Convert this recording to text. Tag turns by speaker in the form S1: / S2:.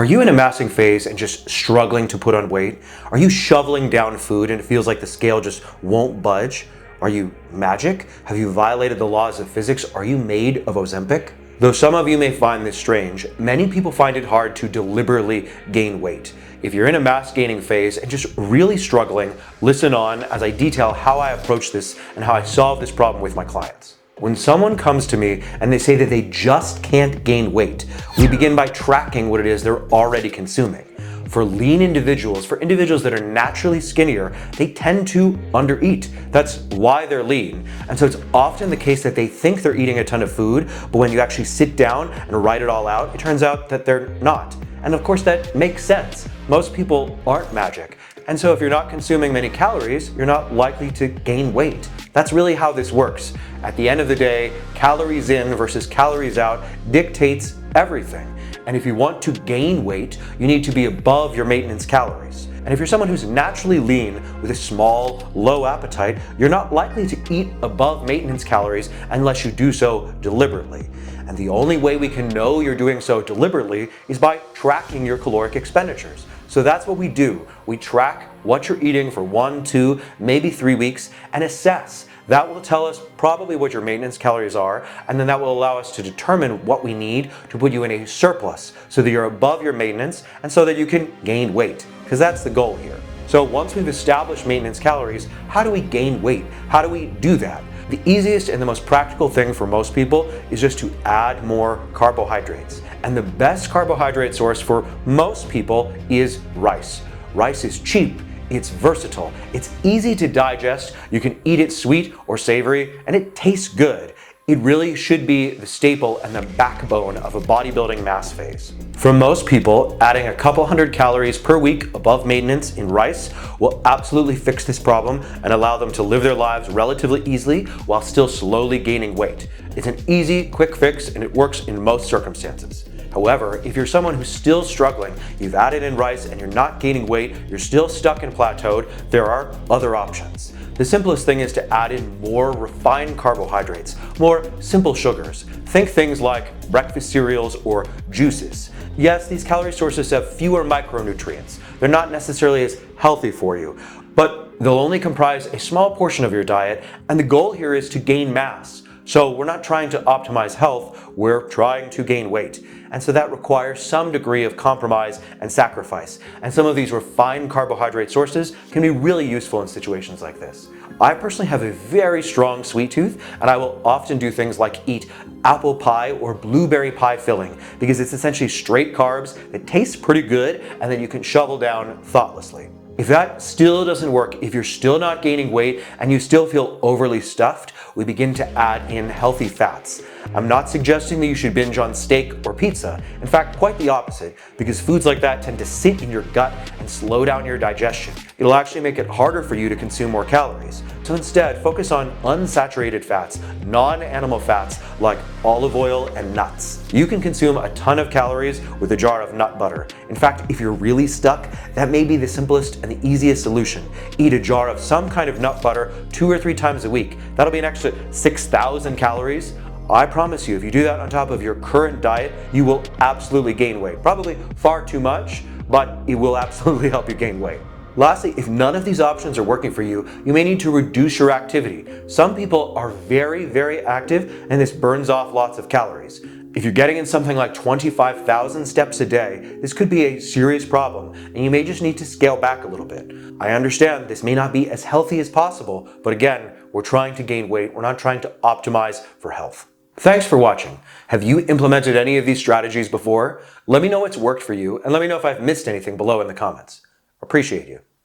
S1: Are you in a massing phase and just struggling to put on weight? Are you shoveling down food and it feels like the scale just won't budge? Are you magic? Have you violated the laws of physics? Are you made of Ozempic? Though some of you may find this strange, many people find it hard to deliberately gain weight. If you're in a mass gaining phase and just really struggling, listen on as I detail how I approach this and how I solve this problem with my clients. When someone comes to me and they say that they just can't gain weight, we begin by tracking what it is they're already consuming. For lean individuals, for individuals that are naturally skinnier, they tend to undereat. That's why they're lean. And so it's often the case that they think they're eating a ton of food, but when you actually sit down and write it all out, it turns out that they're not. And of course that makes sense. Most people aren't magic. And so if you're not consuming many calories, you're not likely to gain weight. That's really how this works. At the end of the day, calories in versus calories out dictates everything. And if you want to gain weight, you need to be above your maintenance calories. And if you're someone who's naturally lean with a small, low appetite, you're not likely to eat above maintenance calories unless you do so deliberately. And the only way we can know you're doing so deliberately is by tracking your caloric expenditures. So that's what we do. We track what you're eating for 1, 2, maybe 3 weeks and assess. That will tell us probably what your maintenance calories are, and then that will allow us to determine what we need to put you in a surplus so that you're above your maintenance and so that you can gain weight, because that's the goal here. So once we've established maintenance calories, how do we gain weight? How do we do that? The easiest and the most practical thing for most people is just to add more carbohydrates. And the best carbohydrate source for most people is rice. Rice is cheap, it's versatile, it's easy to digest, you can eat it sweet or savory, and it tastes good. It really should be the staple and the backbone of a bodybuilding mass phase. For most people, adding a couple hundred calories per week above maintenance in rice will absolutely fix this problem and allow them to live their lives relatively easily while still slowly gaining weight. It's an easy, quick fix and it works in most circumstances. However, if you're someone who's still struggling, you've added in rice and you're not gaining weight, you're still stuck and plateaued, there are other options. The simplest thing is to add in more refined carbohydrates, more simple sugars. Think things like breakfast cereals or juices. Yes, these calorie sources have fewer micronutrients. They're not necessarily as healthy for you, but they'll only comprise a small portion of your diet, and the goal here is to gain mass. So we're not trying to optimize health, we're trying to gain weight. And so that requires some degree of compromise and sacrifice. And some of these refined carbohydrate sources can be really useful in situations like this. I personally have a very strong sweet tooth, and I will often do things like eat apple pie or blueberry pie filling because it's essentially straight carbs that taste pretty good and that you can shovel down thoughtlessly. If that still doesn't work, if you're still not gaining weight and you still feel overly stuffed, we begin to add in healthy fats. I'm not suggesting that you should binge on steak or pizza. In fact, quite the opposite, because foods like that tend to sit in your gut and slow down your digestion. It'll actually make it harder for you to consume more calories. So instead, focus on unsaturated fats, non-animal fats like olive oil and nuts. You can consume a ton of calories with a jar of nut butter. In fact, if you're really stuck, that may be the simplest and the easiest solution. Eat a jar of some kind of nut butter 2 or 3 times a week. That'll be an extra 6,000 calories. I promise you, if you do that on top of your current diet, you will absolutely gain weight. Probably far too much, but it will absolutely help you gain weight. Lastly, if none of these options are working for you, you may need to reduce your activity. Some people are very, very active and this burns off lots of calories. If you're getting in something like 25,000 steps a day, this could be a serious problem and you may just need to scale back a little bit. I understand this may not be as healthy as possible, but again, we're trying to gain weight. We're not trying to optimize for health. Thanks for watching. Have you implemented any of these strategies before? Let me know what's worked for you and let me know if I've missed anything below in the comments. Appreciate you.